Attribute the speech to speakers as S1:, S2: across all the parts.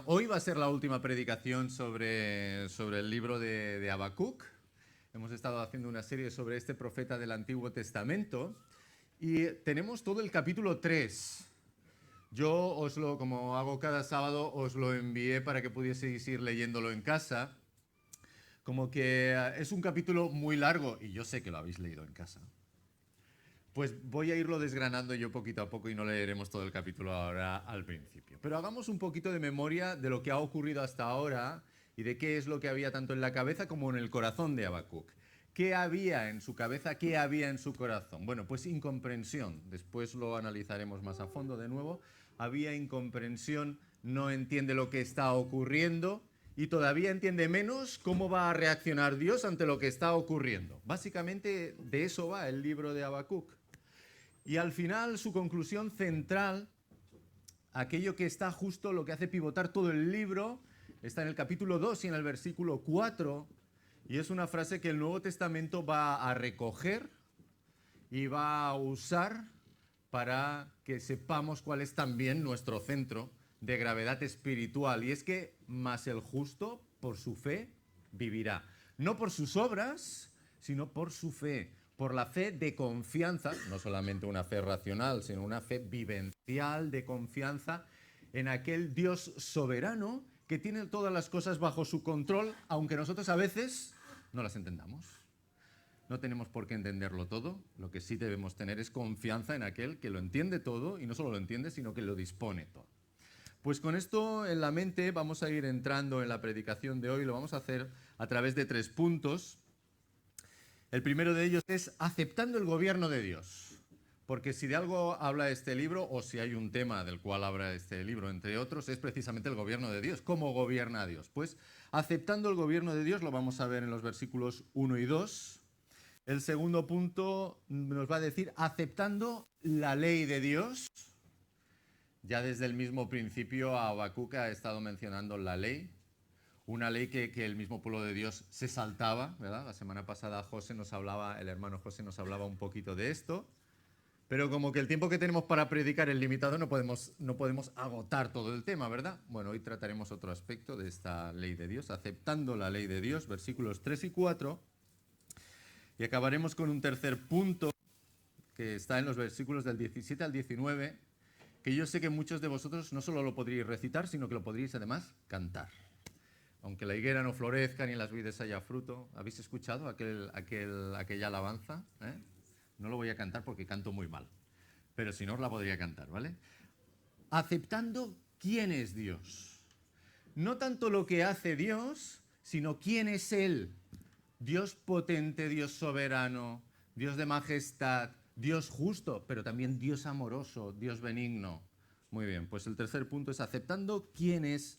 S1: Hoy va a ser la última predicación sobre el libro de Habacuc. Hemos estado haciendo una serie sobre este profeta del Antiguo Testamento y tenemos todo el capítulo 3. Yo como hago cada sábado, os lo envié para que pudieseis ir leyéndolo en casa. Como que es un capítulo muy largo y yo sé que lo habéis leído en casa. Pues voy a irlo desgranando yo poquito a poco y no leeremos todo el capítulo ahora al principio. Pero hagamos un poquito de memoria de lo que ha ocurrido hasta ahora y de qué es lo que había tanto en la cabeza como en el corazón de Habacuc. ¿Qué había en su cabeza? ¿Qué había en su corazón? Bueno, pues incomprensión. Después lo analizaremos más a fondo de nuevo. Había incomprensión, no entiende lo que está ocurriendo y todavía entiende menos cómo va a reaccionar Dios ante lo que está ocurriendo. Básicamente de eso va el libro de Habacuc. Y al final su conclusión central, aquello que está justo, lo que hace pivotar todo el libro, está en el capítulo 2 y en el versículo 4, y es una frase que el Nuevo Testamento va a recoger y va a usar para que sepamos cuál es también nuestro centro de gravedad espiritual. Y es que más el justo por su fe vivirá. No por sus obras, sino por su fe. Por la fe de confianza, no solamente una fe racional, sino una fe vivencial de confianza en aquel Dios soberano que tiene todas las cosas bajo su control, aunque nosotros a veces no las entendamos. No tenemos por qué entenderlo todo, lo que sí debemos tener es confianza en aquel que lo entiende todo y no solo lo entiende, sino que lo dispone todo. Pues con esto en la mente vamos a ir entrando en la predicación de hoy, lo vamos a hacer a través de 3 puntos. El primero de ellos es aceptando el gobierno de Dios. Porque si de algo habla este libro, o si hay un tema del cual habla este libro, entre otros, es precisamente el gobierno de Dios. ¿Cómo gobierna Dios? Pues aceptando el gobierno de Dios, lo vamos a ver en los versículos 1 y 2. El segundo punto nos va a decir aceptando la ley de Dios. Ya desde el mismo principio Habacuc ha estado mencionando la ley. Una ley que el mismo pueblo de Dios se saltaba, ¿verdad? La semana pasada el hermano José nos hablaba un poquito de esto, pero como que el tiempo que tenemos para predicar es limitado, no podemos agotar todo el tema, ¿verdad? Bueno, hoy trataremos otro aspecto de esta ley de Dios, aceptando la ley de Dios, versículos 3 y 4, y acabaremos con un tercer punto que está en los versículos del 17 al 19, que yo sé que muchos de vosotros no solo lo podríais recitar, sino que lo podríais además cantar. Aunque la higuera no florezca ni en las vides haya fruto. ¿Habéis escuchado aquella alabanza? No lo voy a cantar porque canto muy mal. Pero si no, os la podría cantar, ¿vale? Aceptando quién es Dios. No tanto lo que hace Dios, sino quién es Él. Dios potente, Dios soberano, Dios de majestad, Dios justo, pero también Dios amoroso, Dios benigno. Muy bien, pues el tercer punto es aceptando quién es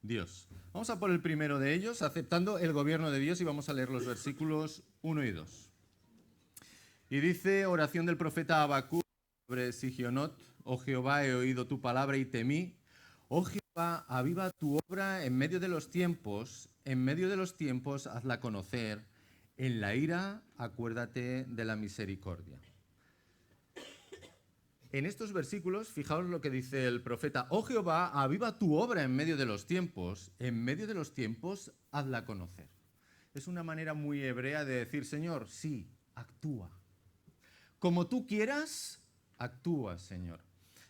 S1: Dios. Vamos a por el primero de ellos, aceptando el gobierno de Dios, y vamos a leer los versículos 1 y 2. Y dice, oración del profeta Habacuc sobre Sigionot: oh Jehová, he oído tu palabra y temí. Oh Jehová, aviva tu obra en medio de los tiempos hazla conocer. En la ira, acuérdate de la misericordia. En estos versículos, fijaos lo que dice el profeta: oh Jehová, aviva tu obra en medio de los tiempos hazla conocer. Es una manera muy hebrea de decir: Señor, sí, actúa. Como tú quieras, actúa, Señor.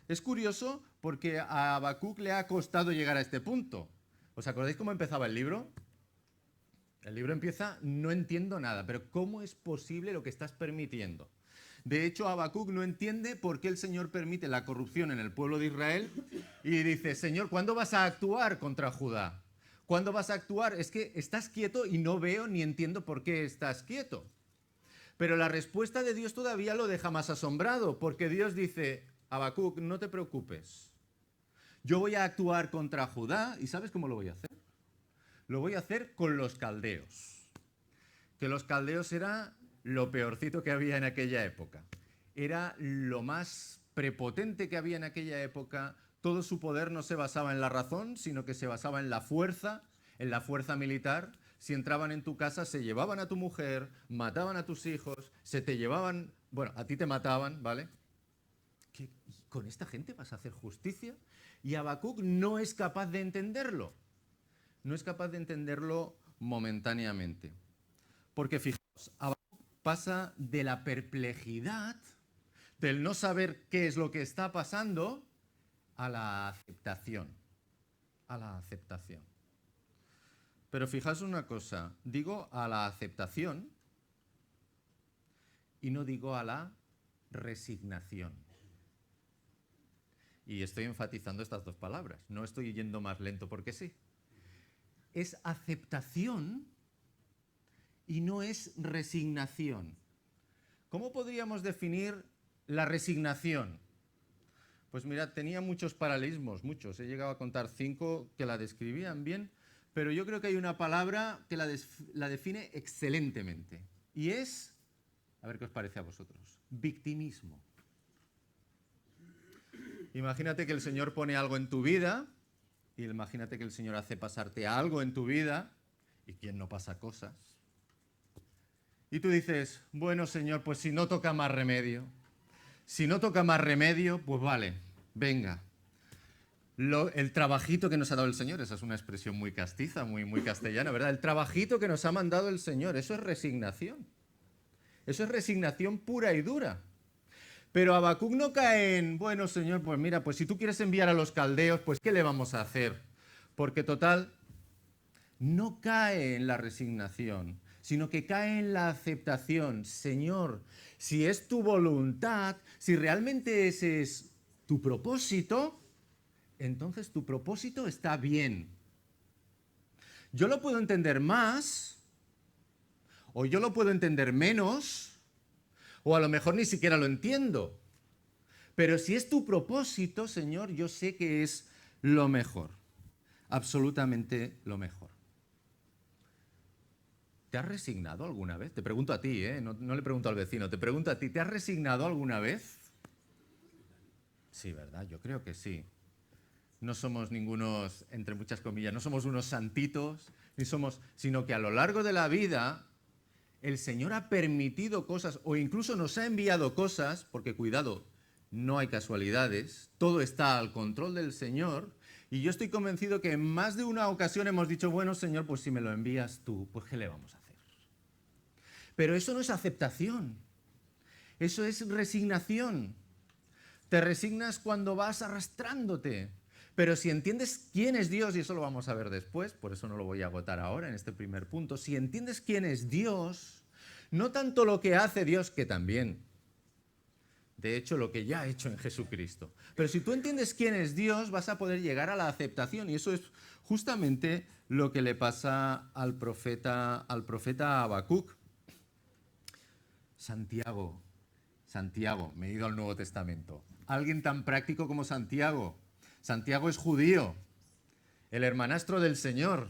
S1: Es curioso porque a Habacuc le ha costado llegar a este punto. ¿Os acordáis cómo empezaba el libro? El libro empieza: no entiendo nada, pero ¿cómo es posible lo que estás permitiendo? De hecho, Habacuc no entiende por qué el Señor permite la corrupción en el pueblo de Israel y dice: Señor, ¿cuándo vas a actuar contra Judá? ¿Cuándo vas a actuar? Es que estás quieto y no veo ni entiendo por qué estás quieto. Pero la respuesta de Dios todavía lo deja más asombrado, porque Dios dice: Habacuc, no te preocupes. Yo voy a actuar contra Judá, ¿y sabes cómo lo voy a hacer? Lo voy a hacer con los caldeos. Que los caldeos era lo peorcito que había en aquella época. Era lo más prepotente que había en aquella época. Todo su poder no se basaba en la razón, sino que se basaba en la fuerza militar. Si entraban en tu casa, se llevaban a tu mujer, mataban a tus hijos, se te llevaban, bueno, a ti te mataban, ¿vale? ¿Con esta gente vas a hacer justicia? Y Habacuc no es capaz de entenderlo. No es capaz de entenderlo momentáneamente. Porque fijaos, Habacuc pasa de la perplejidad, del no saber qué es lo que está pasando, a la aceptación. A la aceptación. Pero fijaos una cosa, digo a la aceptación y no digo a la resignación. Y estoy enfatizando estas dos palabras, no estoy yendo más lento porque sí. Es aceptación y no es resignación. ¿Cómo podríamos definir la resignación? Pues mirad, tenía muchos paralelismos, muchos. He llegado a contar 5 que la describían bien, pero yo creo que hay una palabra que la define excelentemente. Y es, a ver qué os parece a vosotros, victimismo. Imagínate que el Señor pone algo en tu vida, y imagínate que el Señor hace pasarte algo en tu vida, y ¿quién no pasa cosas? Y tú dices, bueno, Señor, pues si no toca más remedio. Si no toca más remedio, pues vale, venga. El trabajito que nos ha dado el Señor, esa es una expresión muy castiza, muy castellana, ¿verdad? El trabajito que nos ha mandado el Señor, eso es resignación. Eso es resignación pura y dura. Pero Habacuc no cae en, bueno, Señor, pues mira, pues si tú quieres enviar a los caldeos, pues ¿qué le vamos a hacer? Porque total, no cae en la resignación, sino que cae en la aceptación. Señor, si es tu voluntad, si realmente ese es tu propósito, entonces tu propósito está bien. Yo lo puedo entender más, o yo lo puedo entender menos, o a lo mejor ni siquiera lo entiendo. Pero si es tu propósito, Señor, yo sé que es lo mejor, absolutamente lo mejor. ¿Te has resignado alguna vez? Te pregunto a ti, no le pregunto al vecino, te pregunto a ti, ¿te has resignado alguna vez? Sí, ¿verdad? Yo creo que sí. No somos ningunos, entre muchas comillas, no somos unos santitos, sino que a lo largo de la vida el Señor ha permitido cosas o incluso nos ha enviado cosas, porque cuidado, no hay casualidades, todo está al control del Señor, y yo estoy convencido que en más de una ocasión hemos dicho, bueno, Señor, pues si me lo envías tú, pues ¿qué le vamos a hacer? Pero eso no es aceptación, eso es resignación. Te resignas cuando vas arrastrándote. Pero si entiendes quién es Dios, y eso lo vamos a ver después, por eso no lo voy a agotar ahora en este primer punto, si entiendes quién es Dios, no tanto lo que hace Dios, que también, de hecho lo que ya ha hecho en Jesucristo, pero si tú entiendes quién es Dios, vas a poder llegar a la aceptación, y eso es justamente lo que le pasa al profeta Habacuc. Santiago, me he ido al Nuevo Testamento. Alguien tan práctico como Santiago. Santiago es judío, el hermanastro del Señor.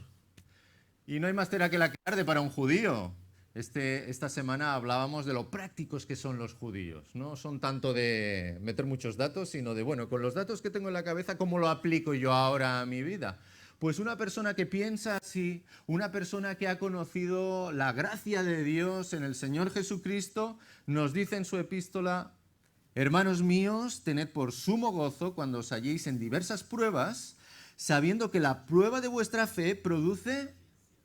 S1: Y no hay más cera que la que arde para un judío. Esta semana hablábamos de lo prácticos que son los judíos. No son tanto de meter muchos datos, sino de, bueno, con los datos que tengo en la cabeza, ¿cómo lo aplico yo ahora a mi vida? Pues una persona que piensa así, una persona que ha conocido la gracia de Dios en el Señor Jesucristo, nos dice en su epístola: hermanos míos, tened por sumo gozo cuando os halléis en diversas pruebas, sabiendo que la prueba de vuestra fe produce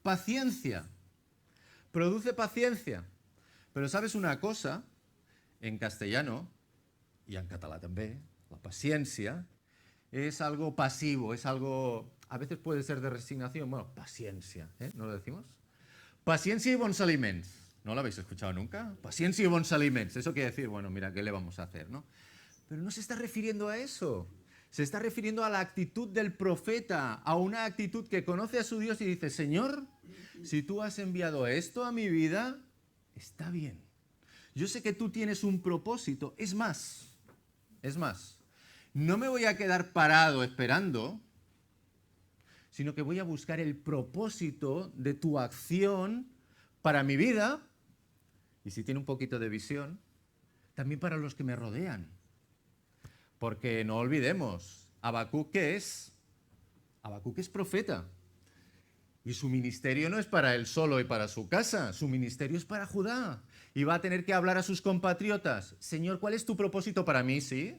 S1: paciencia. Produce paciencia. Pero ¿sabes una cosa? En castellano, y en catalán también, la paciencia es algo pasivo, es algo, a veces puede ser de resignación, bueno, paciencia, ¿no lo decimos? Paciencia y bons aliments. ¿No lo habéis escuchado nunca? Paciencia y bons aliments. Eso quiere decir, bueno, mira, ¿qué le vamos a hacer, no? Pero no se está refiriendo a eso. Se está refiriendo a la actitud del profeta, a una actitud que conoce a su Dios y dice: Señor, si tú has enviado esto a mi vida, está bien. Yo sé que tú tienes un propósito. Es más, no me voy a quedar parado esperando, sino que voy a buscar el propósito de tu acción para mi vida, y si tiene un poquito de visión, también para los que me rodean. Porque no olvidemos, Habacuc, ¿qué es? Habacuc es profeta. Y su ministerio no es para él solo y para su casa, su ministerio es para Judá. Y va a tener que hablar a sus compatriotas: Señor, ¿cuál es tu propósito para mí? Sí,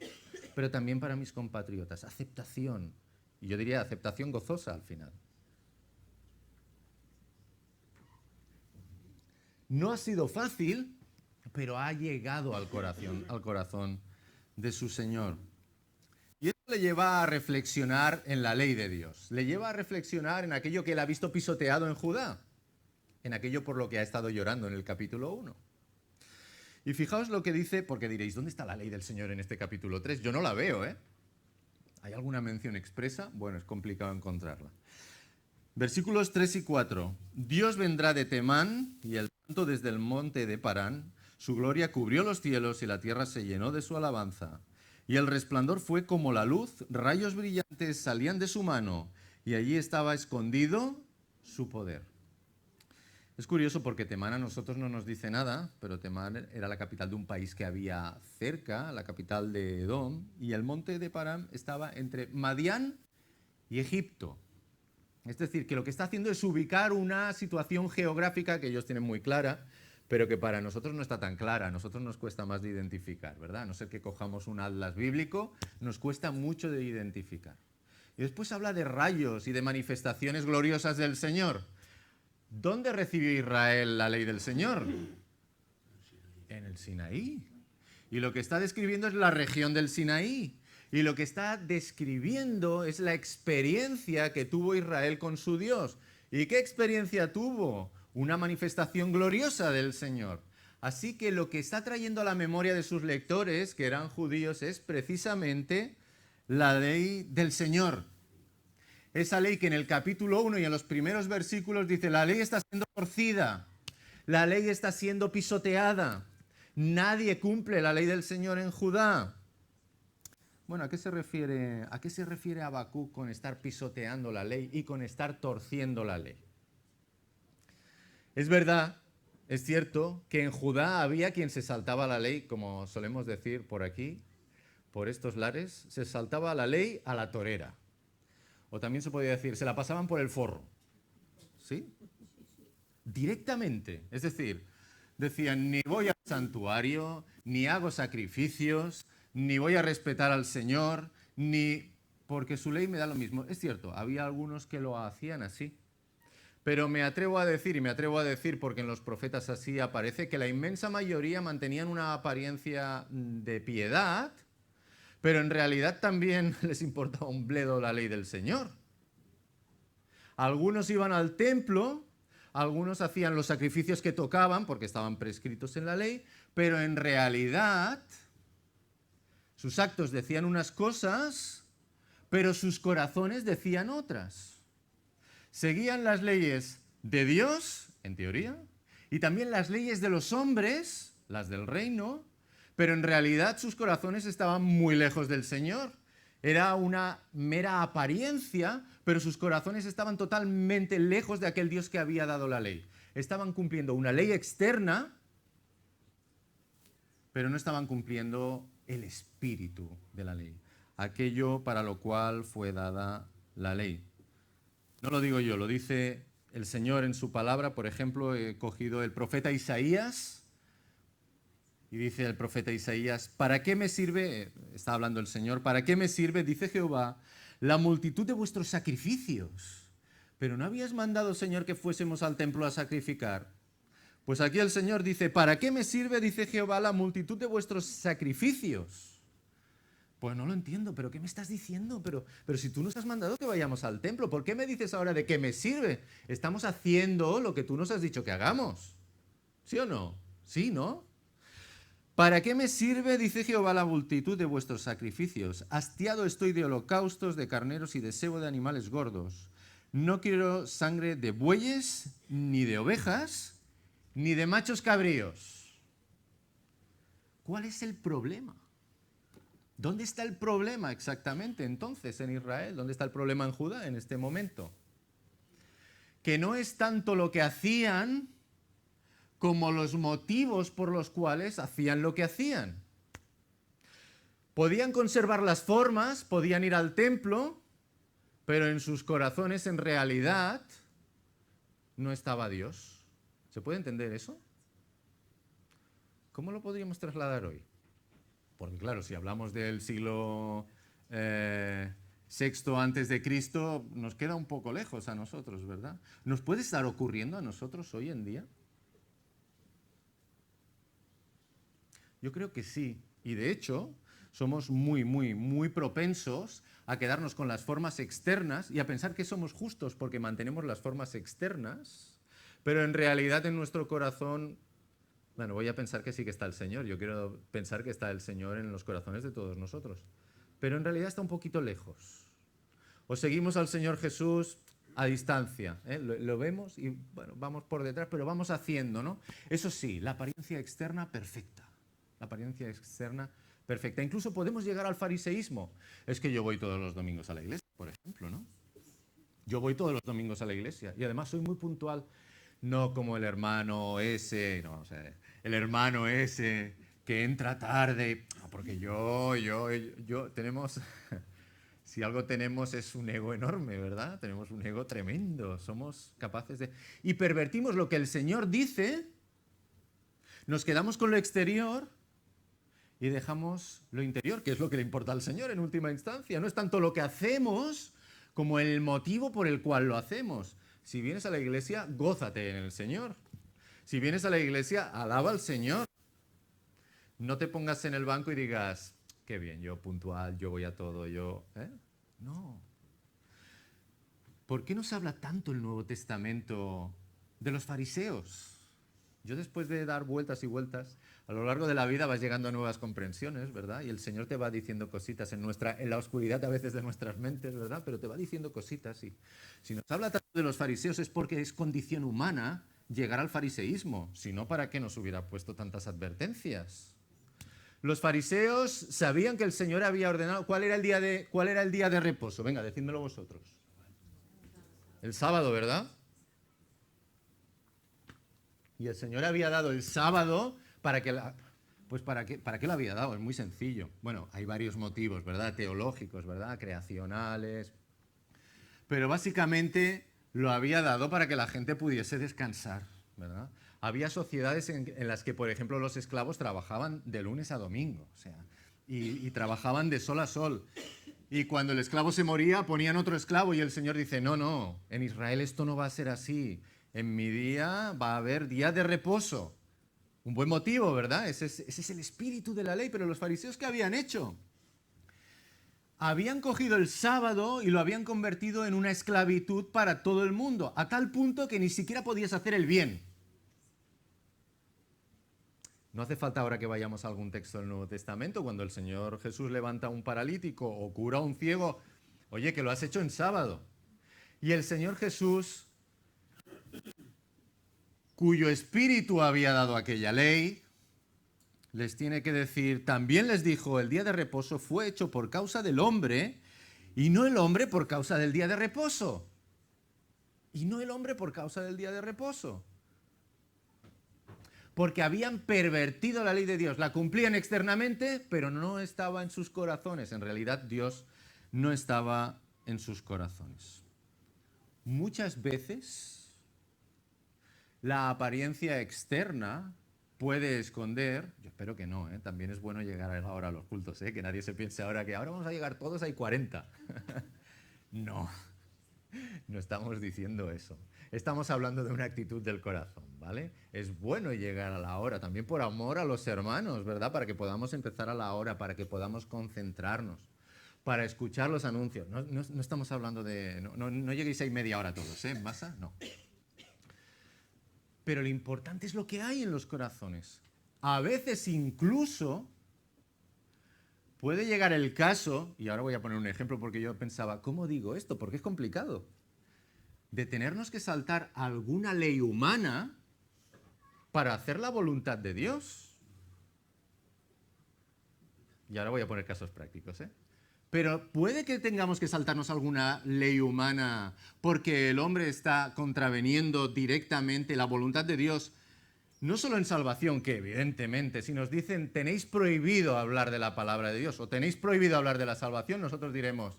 S1: pero también para mis compatriotas. Aceptación. Y yo diría aceptación gozosa al final. No ha sido fácil, pero ha llegado al corazón de su Señor. Y esto le lleva a reflexionar en la ley de Dios. Le lleva a reflexionar en aquello que él ha visto pisoteado en Judá. En aquello por lo que ha estado llorando en el capítulo 1. Y fijaos lo que dice, porque diréis, ¿dónde está la ley del Señor en este capítulo 3? Yo no la veo, ¿eh? ¿Hay alguna mención expresa? Bueno, es complicado encontrarla. Versículos 3 y 4. Dios vendrá de Temán y el canto desde el monte de Parán. Su gloria cubrió los cielos y la tierra se llenó de su alabanza. Y el resplandor fue como la luz, rayos brillantes salían de su mano y allí estaba escondido su poder. Es curioso porque Temán a nosotros no nos dice nada, pero Temán era la capital de un país que había cerca, la capital de Edom, y el monte de Parán estaba entre Madián y Egipto. Es decir, que lo que está haciendo es ubicar una situación geográfica que ellos tienen muy clara, pero que para nosotros no está tan clara, a nosotros nos cuesta más de identificar, ¿verdad? A no ser que cojamos un atlas bíblico, nos cuesta mucho de identificar. Y después habla de rayos y de manifestaciones gloriosas del Señor. ¿Dónde recibió Israel la ley del Señor? En el Sinaí. Y lo que está describiendo es la región del Sinaí. Y lo que está describiendo es la experiencia que tuvo Israel con su Dios. ¿Y qué experiencia tuvo? Una manifestación gloriosa del Señor. Así que lo que está trayendo a la memoria de sus lectores, que eran judíos, es precisamente la ley del Señor. Esa ley que en el capítulo 1 y en los primeros versículos dice, la ley está siendo torcida, la ley está siendo pisoteada, nadie cumple la ley del Señor en Judá. Bueno, ¿a qué se refiere Habacuc con estar pisoteando la ley y con estar torciendo la ley? Es verdad, es cierto, que en Judá había quien se saltaba la ley, como solemos decir por aquí, por estos lares, se saltaba la ley a la torera. O también se podía decir, se la pasaban por el forro. ¿Sí? Directamente. Es decir, decían, ni voy al santuario, ni hago sacrificios, ni voy a respetar al Señor, ni... porque su ley me da lo mismo. Es cierto, había algunos que lo hacían así. Pero me atrevo a decir porque en los profetas así aparece, que la inmensa mayoría mantenían una apariencia de piedad, pero en realidad también les importaba un bledo la ley del Señor. Algunos iban al templo, algunos hacían los sacrificios que tocaban porque estaban prescritos en la ley, pero en realidad sus actos decían unas cosas, pero sus corazones decían otras. Seguían las leyes de Dios, en teoría, y también las leyes de los hombres, las del reino, pero en realidad sus corazones estaban muy lejos del Señor. Era una mera apariencia, pero sus corazones estaban totalmente lejos de aquel Dios que había dado la ley. Estaban cumpliendo una ley externa, pero no estaban cumpliendo el espíritu de la ley, aquello para lo cual fue dada la ley. No lo digo yo, lo dice el Señor en su palabra. Por ejemplo, he cogido el profeta Isaías, y dice el profeta Isaías, ¿para qué me sirve? Está hablando el Señor, ¿para qué me sirve, dice Jehová, la multitud de vuestros sacrificios? Pero ¿no habías mandado, Señor, que fuésemos al templo a sacrificar? Pues aquí el Señor dice, ¿para qué me sirve, dice Jehová, la multitud de vuestros sacrificios? Pues no lo entiendo, ¿pero qué me estás diciendo? Pero si tú nos has mandado que vayamos al templo, ¿por qué me dices ahora de qué me sirve? Estamos haciendo lo que tú nos has dicho que hagamos. ¿Sí o no? Sí, ¿no? ¿Para qué me sirve, dice Jehová, la multitud de vuestros sacrificios? Hastiado estoy de holocaustos, de carneros y de sebo de animales gordos. No quiero sangre de bueyes, ni de ovejas, ni de machos cabríos. ¿Cuál es el problema? ¿Dónde está el problema exactamente entonces en Israel? ¿Dónde está el problema en Judá en este momento? Que no es tanto lo que hacían como los motivos por los cuales hacían lo que hacían. Podían conservar las formas, podían ir al templo, pero en sus corazones en realidad no estaba Dios. ¿Se puede entender eso? ¿Cómo lo podríamos trasladar hoy? Porque claro, si hablamos del siglo sexto antes de Cristo, nos queda un poco lejos a nosotros, ¿verdad? ¿Nos puede estar ocurriendo a nosotros hoy en día? Yo creo que sí. Y de hecho, somos muy propensos a quedarnos con las formas externas y a pensar que somos justos porque mantenemos las formas externas, pero en realidad en nuestro corazón, bueno, voy a pensar que sí que está el Señor. Yo quiero pensar que está el Señor en los corazones de todos nosotros. Pero en realidad está un poquito lejos. O seguimos al Señor Jesús a distancia, ¿eh? Lo vemos y bueno, vamos por detrás, pero vamos haciendo, ¿no? Eso sí, la apariencia externa perfecta. La apariencia externa perfecta. Incluso podemos llegar al fariseísmo. Es que yo voy todos los domingos a la iglesia, por ejemplo, ¿no? Yo voy todos los domingos a la iglesia y además soy muy puntual. No como el hermano ese, no, o sea, el hermano ese que entra tarde, porque tenemos, si algo tenemos es un ego enorme, ¿verdad? Tenemos un ego tremendo, somos capaces de... Y pervertimos lo que el Señor dice, nos quedamos con lo exterior y dejamos lo interior, que es lo que le importa al Señor en última instancia. No es tanto lo que hacemos como el motivo por el cual lo hacemos. Si vienes a la iglesia, gózate en el Señor. Si vienes a la iglesia, alaba al Señor. No te pongas en el banco y digas, qué bien, yo puntual, yo voy a todo, yo... ¿eh? No. ¿Por qué nos habla tanto el Nuevo Testamento de los fariseos? Yo después de dar vueltas y vueltas, a lo largo de la vida vas llegando a nuevas comprensiones, ¿verdad? Y el Señor te va diciendo cositas en la oscuridad a veces de nuestras mentes, ¿verdad? Pero te va diciendo cositas. Y si nos habla tanto de los fariseos es porque es condición humana llegar al fariseísmo. Si no, ¿para qué nos hubiera puesto tantas advertencias? Los fariseos sabían que el Señor había ordenado... ¿Cuál era el día de reposo? Venga, decídmelo vosotros. El sábado, ¿verdad? Y el Señor había dado el sábado para que... Pues ¿para qué lo había dado? Es muy sencillo. Bueno, hay varios motivos, ¿verdad? Teológicos, ¿verdad? Creacionales. Pero básicamente lo había dado para que la gente pudiese descansar, ¿verdad? Había sociedades en las que, por ejemplo, los esclavos trabajaban de lunes a domingo, o sea, y trabajaban de sol a sol. Y cuando el esclavo se moría, ponían otro esclavo y el Señor dice, no, en Israel esto no va a ser así. En mi día va a haber día de reposo. Un buen motivo, ¿verdad? Ese es el espíritu de la ley. Pero los fariseos, ¿qué habían hecho? Habían cogido el sábado y lo habían convertido en una esclavitud para todo el mundo, a tal punto que ni siquiera podías hacer el bien. No hace falta ahora que vayamos a algún texto del Nuevo Testamento, cuando el Señor Jesús levanta a un paralítico o cura a un ciego, oye, que lo has hecho en sábado. Y el Señor Jesús, cuyo espíritu había dado aquella ley, les tiene que decir, también les dijo, el día de reposo fue hecho por causa del hombre y no el hombre por causa del día de reposo. Y no el hombre por causa del día de reposo. Porque habían pervertido la ley de Dios. La cumplían externamente, pero no estaba en sus corazones. En realidad, Dios no estaba en sus corazones. Muchas veces, la apariencia externa puede esconder, yo espero que no, también es bueno llegar ahora a los cultos, que nadie se piense ahora que ahora vamos a llegar todos, hay 40. No estamos diciendo eso. Estamos hablando de una actitud del corazón, ¿vale? Es bueno llegar a la hora, también por amor a los hermanos, ¿verdad? Para que podamos empezar a la hora, para que podamos concentrarnos, para escuchar los anuncios. No estamos hablando de... No lleguéis ahí media hora todos, ¿En masa? No. Pero lo importante es lo que hay en los corazones. A veces incluso puede llegar el caso, y ahora voy a poner un ejemplo porque yo pensaba, ¿cómo digo esto? Porque es complicado. De tenernos que saltar alguna ley humana para hacer la voluntad de Dios. Y ahora voy a poner casos prácticos, Pero puede que tengamos que saltarnos alguna ley humana porque el hombre está contraveniendo directamente la voluntad de Dios, no solo en salvación, que evidentemente, si nos dicen tenéis prohibido hablar de la palabra de Dios o tenéis prohibido hablar de la salvación, nosotros diremos,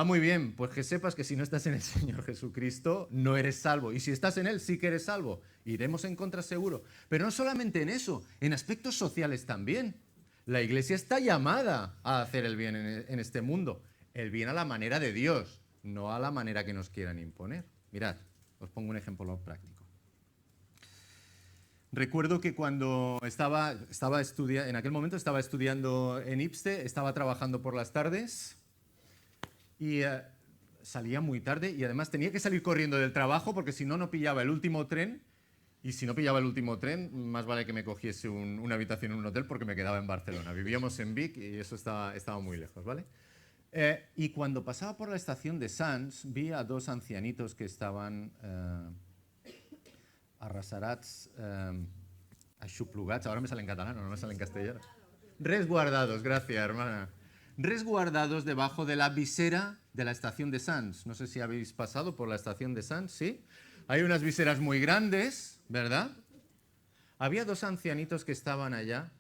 S1: muy bien, pues que sepas que si no estás en el Señor Jesucristo, no eres salvo. Y si estás en Él, sí que eres salvo. Iremos en contra seguro. Pero no solamente en eso, en aspectos sociales también. La Iglesia está llamada a hacer el bien en este mundo. El bien a la manera de Dios, no a la manera que nos quieran imponer. Mirad, os pongo un ejemplo práctico. Recuerdo que cuando en aquel momento estaba estudiando en IPSTE, estaba trabajando por las tardes y salía muy tarde y además tenía que salir corriendo del trabajo porque si no, no pillaba el último tren. Y si no pillaba el último tren, más vale que me cogiese una habitación en un hotel porque me quedaba en Barcelona. Vivíamos en Vic y eso estaba muy lejos, ¿vale? Y cuando pasaba por la estación de Sants, vi a dos ancianitos que estaban arrasarats, aixoplugats, ahora me sale en catalán, no me sale en castellano. Resguardados, gracias, hermana. Resguardados debajo de la visera de la estación de Sants. No sé si habéis pasado por la estación de Sants, ¿sí? Hay unas viseras muy grandes, ¿verdad? Había dos ancianitos que estaban allá.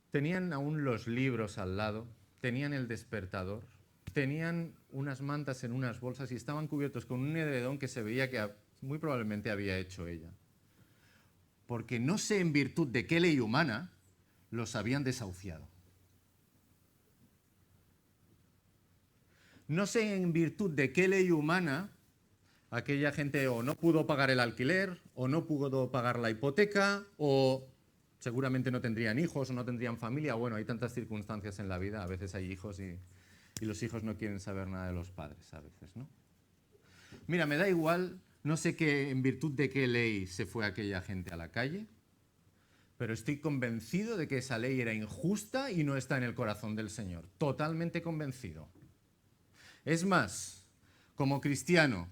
S1: Tenían aún los libros al lado, tenían el despertador, tenían unas mantas en unas bolsas y estaban cubiertos con un edredón que se veía que muy probablemente había hecho ella. Porque no sé en virtud de qué ley humana los habían desahuciado. No sé en virtud de qué ley humana aquella gente o no pudo pagar el alquiler, o no pudo pagar la hipoteca, o seguramente no tendrían hijos, o no tendrían familia. Bueno, hay tantas circunstancias en la vida, a veces hay hijos y los hijos no quieren saber nada de los padres, a veces, ¿no? Mira, me da igual, no sé en virtud de qué ley se fue aquella gente a la calle, pero estoy convencido de que esa ley era injusta y no está en el corazón del Señor. Totalmente convencido. Es más, como cristiano,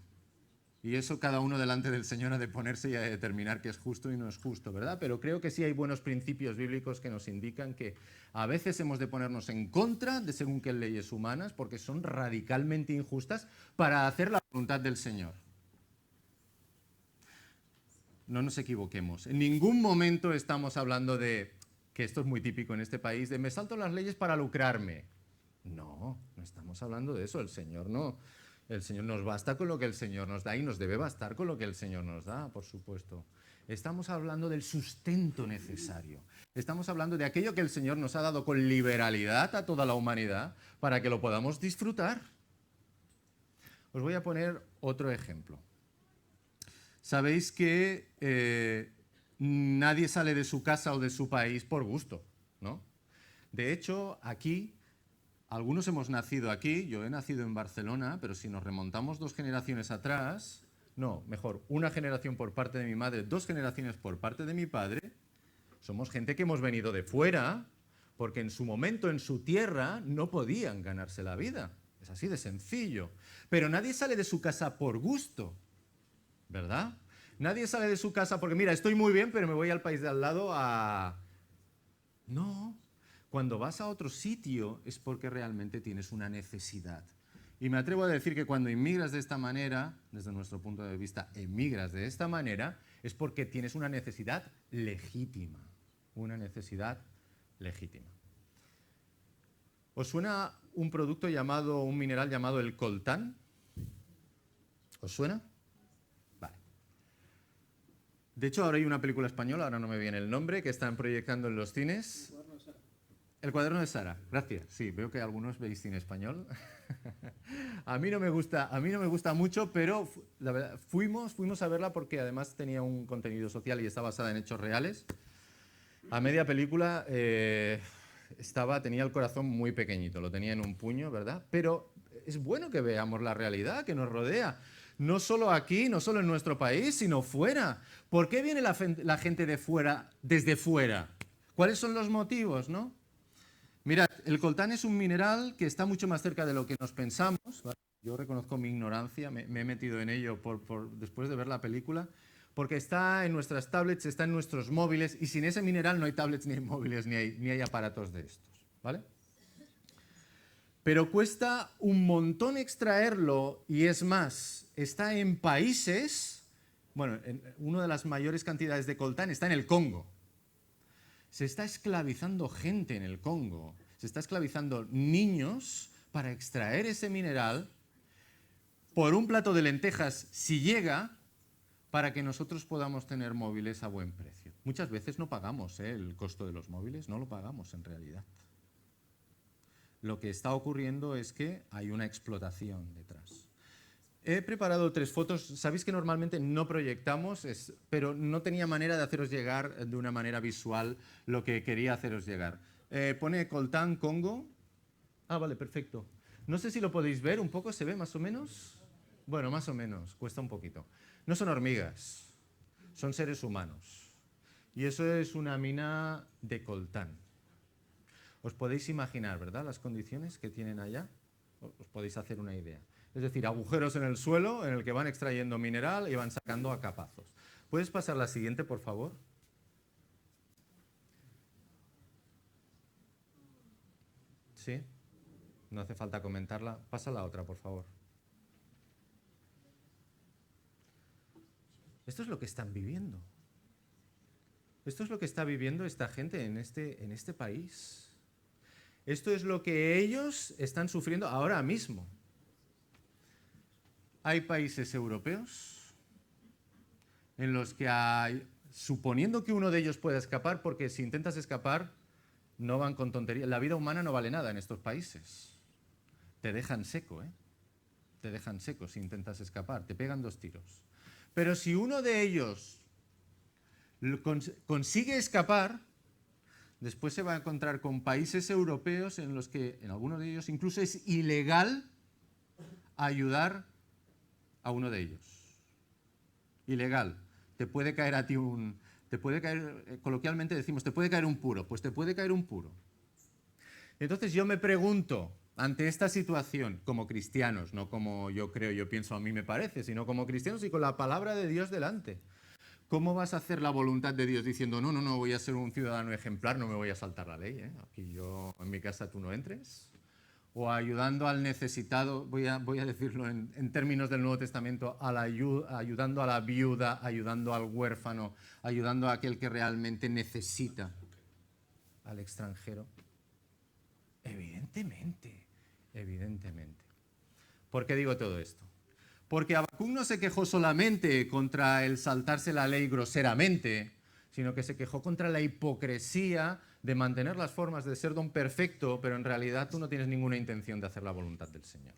S1: y eso cada uno delante del Señor ha de ponerse y ha de determinar qué es justo y no es justo, ¿verdad? Pero creo que sí hay buenos principios bíblicos que nos indican que a veces hemos de ponernos en contra de según qué leyes humanas porque son radicalmente injustas para hacer la voluntad del Señor. No nos equivoquemos. En ningún momento estamos hablando de, que esto es muy típico en este país, de me salto las leyes para lucrarme. No, no estamos hablando de eso. El Señor no. El Señor nos basta con lo que el Señor nos da y nos debe bastar con lo que el Señor nos da, por supuesto. Estamos hablando del sustento necesario. Estamos hablando de aquello que el Señor nos ha dado con liberalidad a toda la humanidad para que lo podamos disfrutar. Os voy a poner otro ejemplo. Sabéis que nadie sale de su casa o de su país por gusto, ¿no? De hecho, aquí algunos hemos nacido aquí, yo he nacido en Barcelona, pero si nos remontamos 2 generaciones atrás, no, mejor, una generación por parte de mi madre, 2 generaciones por parte de mi padre, somos gente que hemos venido de fuera, porque en su momento, en su tierra, no podían ganarse la vida. Es así de sencillo. Pero nadie sale de su casa por gusto, ¿verdad? Nadie sale de su casa porque, mira, estoy muy bien, pero me voy al país de al lado a... No. Cuando vas a otro sitio es porque realmente tienes una necesidad. Y me atrevo a decir que cuando inmigras de esta manera, desde nuestro punto de vista, emigras de esta manera, es porque tienes una necesidad legítima. Una necesidad legítima. ¿Os suena un producto llamado, un mineral llamado el coltán? ¿Os suena? Vale. De hecho, ahora hay una película española, ahora no me viene el nombre, que están proyectando en los cines. El cuaderno de Sara, gracias. Sí, veo que algunos veis cine español. A mí no me gusta mucho, pero la verdad, fuimos a verla porque además tenía un contenido social y está basada en hechos reales. A media película tenía el corazón muy pequeñito, lo tenía en un puño, ¿verdad? Pero es bueno que veamos la realidad que nos rodea. No solo aquí, no solo en nuestro país, sino fuera. ¿Por qué viene la gente de fuera, desde fuera? ¿Cuáles son los motivos, no? Mirad, el coltán es un mineral que está mucho más cerca de lo que nos pensamos, ¿vale? Yo reconozco mi ignorancia, me he metido en ello después de ver la película, porque está en nuestras tablets, está en nuestros móviles, y sin ese mineral no hay tablets, ni hay móviles, ni hay aparatos de estos, ¿vale? Pero cuesta un montón extraerlo, y es más, está en países, bueno, una de las mayores cantidades de coltán está en el Congo. Se está esclavizando gente en el Congo, se está esclavizando niños para extraer ese mineral por un plato de lentejas, si llega, para que nosotros podamos tener móviles a buen precio. Muchas veces no pagamos el costo de los móviles, no lo pagamos en realidad. Lo que está ocurriendo es que hay una explotación detrás. He preparado 3 fotos. Sabéis que normalmente no proyectamos, pero no tenía manera de haceros llegar de una manera visual lo que quería haceros llegar. Pone coltán, Congo. Ah, vale, perfecto. No sé si lo podéis ver un poco, ¿se ve más o menos? Bueno, más o menos, cuesta un poquito. No son hormigas, son seres humanos. Y eso es una mina de coltán. Os podéis imaginar, ¿verdad?, las condiciones que tienen allá. Os podéis hacer una idea. Es decir, agujeros en el suelo en el que van extrayendo mineral y van sacando a capazos. ¿Puedes pasar la siguiente, por favor? ¿Sí? No hace falta comentarla. Pasa la otra, por favor. Esto es lo que están viviendo. Esto es lo que está viviendo esta gente en este país. Esto es lo que ellos están sufriendo ahora mismo. Hay países europeos en los que suponiendo que uno de ellos pueda escapar, porque si intentas escapar, no van con tonterías. La vida humana no vale nada en estos países. Te dejan seco, ¿eh? Te dejan seco si intentas escapar, te pegan 2 tiros. Pero si uno de ellos consigue escapar, después se va a encontrar con países europeos en los que, en algunos de ellos, incluso es ilegal ayudar a uno de ellos. Ilegal. Te puede caer a ti coloquialmente decimos, te puede caer un puro. Pues te puede caer un puro. Entonces yo me pregunto, ante esta situación, como cristianos, no como yo creo, yo pienso, a mí me parece, sino como cristianos y con la palabra de Dios delante, ¿cómo vas a hacer la voluntad de Dios diciendo, no, voy a ser un ciudadano ejemplar, no me voy a saltar la ley, ¿eh? Aquí yo, en mi casa tú no entres? O ayudando al necesitado, voy a decirlo en términos del Nuevo Testamento, ayudando a la viuda, ayudando al huérfano, ayudando a aquel que realmente necesita, al extranjero. Evidentemente. ¿Por qué digo todo esto? Porque Habacuc no se quejó solamente contra el saltarse la ley groseramente, sino que se quejó contra la hipocresía de mantener las formas de ser don perfecto, pero en realidad tú no tienes ninguna intención de hacer la voluntad del Señor.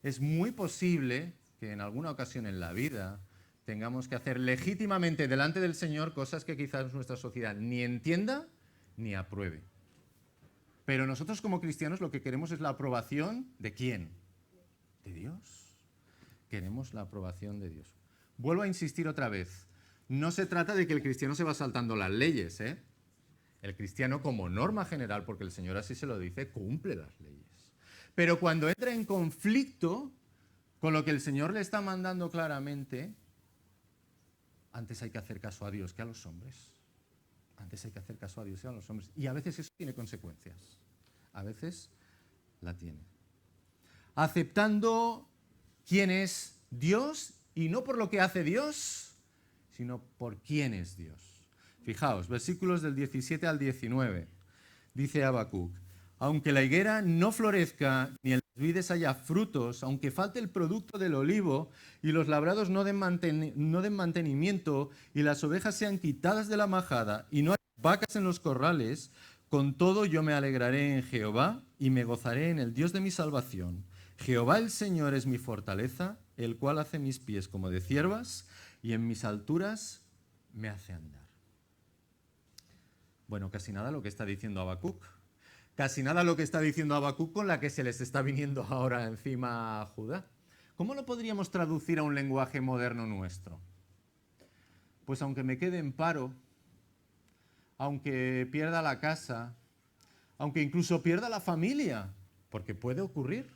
S1: Es muy posible que en alguna ocasión en la vida tengamos que hacer legítimamente delante del Señor cosas que quizás nuestra sociedad ni entienda ni apruebe. Pero nosotros como cristianos lo que queremos es la aprobación ¿de quién? De Dios. Queremos la aprobación de Dios. Vuelvo a insistir otra vez. No se trata de que el cristiano se va saltando las leyes, ¿eh? El cristiano, como norma general, porque el Señor así se lo dice, cumple las leyes. Pero cuando entra en conflicto con lo que el Señor le está mandando claramente, antes hay que hacer caso a Dios que a los hombres. Antes hay que hacer caso a Dios que a los hombres. Y a veces eso tiene consecuencias. A veces la tiene. Aceptando quién es Dios, y no por lo que hace Dios, sino por quién es Dios. Fijaos, versículos del 17 al 19. Dice Habacuc, aunque la higuera no florezca, ni en las vides haya frutos, aunque falte el producto del olivo, y los labrados no den mantenimiento, y las ovejas sean quitadas de la majada, y no haya vacas en los corrales, con todo yo me alegraré en Jehová, y me gozaré en el Dios de mi salvación. Jehová el Señor es mi fortaleza, el cual hace mis pies como de ciervas, y en mis alturas me hace andar. Bueno, casi nada lo que está diciendo Habacuc. Casi nada lo que está diciendo Habacuc con la que se les está viniendo ahora encima a Judá. ¿Cómo lo podríamos traducir a un lenguaje moderno nuestro? Pues aunque me quede en paro, aunque pierda la casa, aunque incluso pierda la familia, porque puede ocurrir,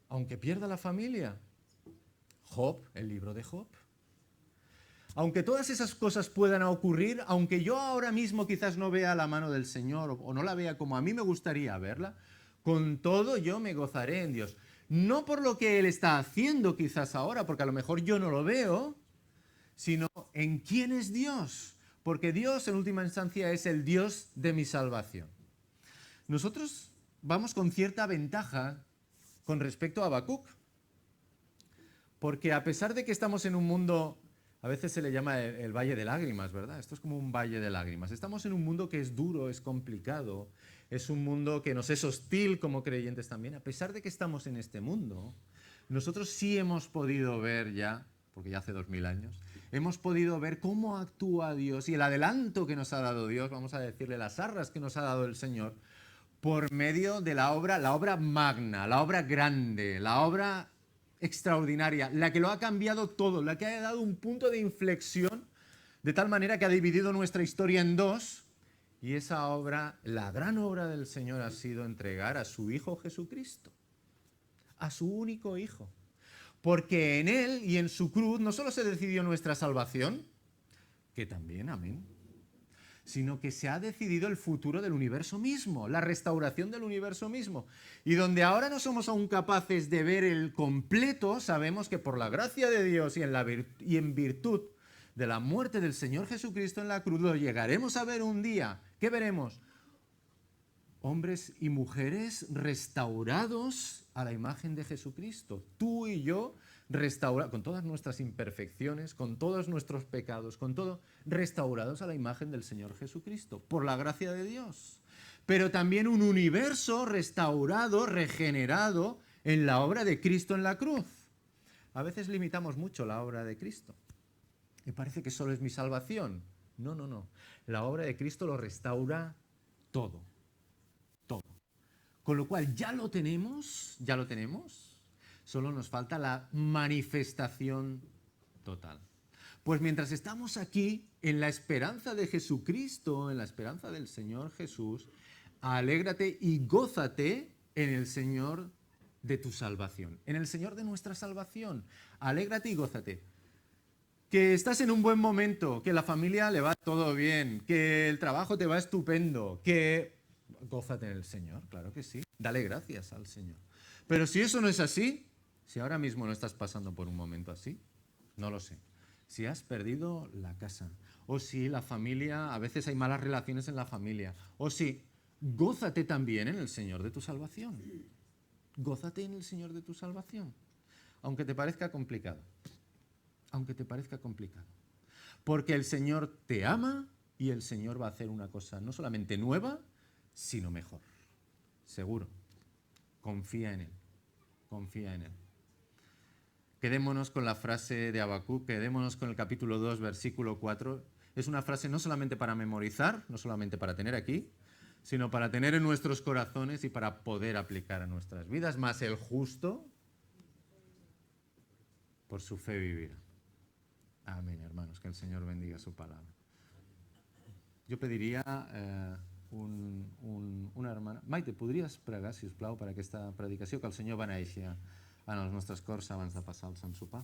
S1: aunque pierda la familia. Job, el libro de Job. Aunque todas esas cosas puedan ocurrir, aunque yo ahora mismo quizás no vea la mano del Señor o no la vea como a mí me gustaría verla, con todo yo me gozaré en Dios. No por lo que Él está haciendo quizás ahora, porque a lo mejor yo no lo veo, sino en quién es Dios. Porque Dios en última instancia es el Dios de mi salvación. Nosotros vamos con cierta ventaja con respecto a Habacuc. Porque a pesar de que estamos en un mundo, a veces se le llama el valle de lágrimas, ¿verdad? Esto es como un valle de lágrimas. Estamos en un mundo que es duro, es complicado, es un mundo que nos es hostil como creyentes también. A pesar de que estamos en este mundo, nosotros sí hemos podido ver ya, porque ya hace 2000 años, hemos podido ver cómo actúa Dios y el adelanto que nos ha dado Dios, vamos a decirle las arras que nos ha dado el Señor, por medio de la obra magna, la obra grande, la obra extraordinaria, la que lo ha cambiado todo, la que ha dado un punto de inflexión de tal manera que ha dividido nuestra historia en dos. Y esa obra, la gran obra del Señor ha sido entregar a su Hijo Jesucristo, a su único Hijo. Porque en Él y en su cruz no solo se decidió nuestra salvación, que también, amén, sino que se ha decidido el futuro del universo mismo, la restauración del universo mismo. Y donde ahora no somos aún capaces de ver el completo, sabemos que por la gracia de Dios y en virtud de la muerte del Señor Jesucristo en la cruz, lo llegaremos a ver un día. ¿Qué veremos? Hombres y mujeres restaurados a la imagen de Jesucristo. Tú y yo, restaurados, con todas nuestras imperfecciones, con todos nuestros pecados, con todo, restaurados a la imagen del Señor Jesucristo, por la gracia de Dios. Pero también un universo restaurado, regenerado en la obra de Cristo en la cruz. A veces limitamos mucho la obra de Cristo. Me parece que solo es mi salvación. No, no, no. La obra de Cristo lo restaura todo. Todo. Con lo cual ya lo tenemos, solo nos falta la manifestación total. Pues mientras estamos aquí, en la esperanza de Jesucristo, en la esperanza del Señor Jesús, alégrate y gózate en el Señor de tu salvación, en el Señor de nuestra salvación. Alégrate y gózate. Que estás en un buen momento, que la familia le va todo bien, que el trabajo te va estupendo, que gózate en el Señor, claro que sí. Dale gracias al Señor. Pero si eso no es así, si ahora mismo no estás pasando por un momento así, no lo sé. Si has perdido la casa, o si la familia, a veces hay malas relaciones en la familia, o si, gózate también en el Señor de tu salvación. Gózate en el Señor de tu salvación. Aunque te parezca complicado. Aunque te parezca complicado. Porque el Señor te ama y el Señor va a hacer una cosa no solamente nueva, sino mejor. Seguro. Confía en Él. Confía en Él. Quedémonos con la frase de Habacuc, quedémonos con el capítulo 2, versículo 4. Es una frase no solamente para memorizar, no solamente para tener aquí, sino para tener en nuestros corazones y para poder aplicar a nuestras vidas. Más el justo, por su fe vivirá. Amén, hermanos, que el Señor bendiga su palabra. Yo pediria una hermana... Maite, podries pregar, si us plau, per aquesta predicació, que el Senyor beneeixi en els nostres cors abans de passar al Sant Sopar?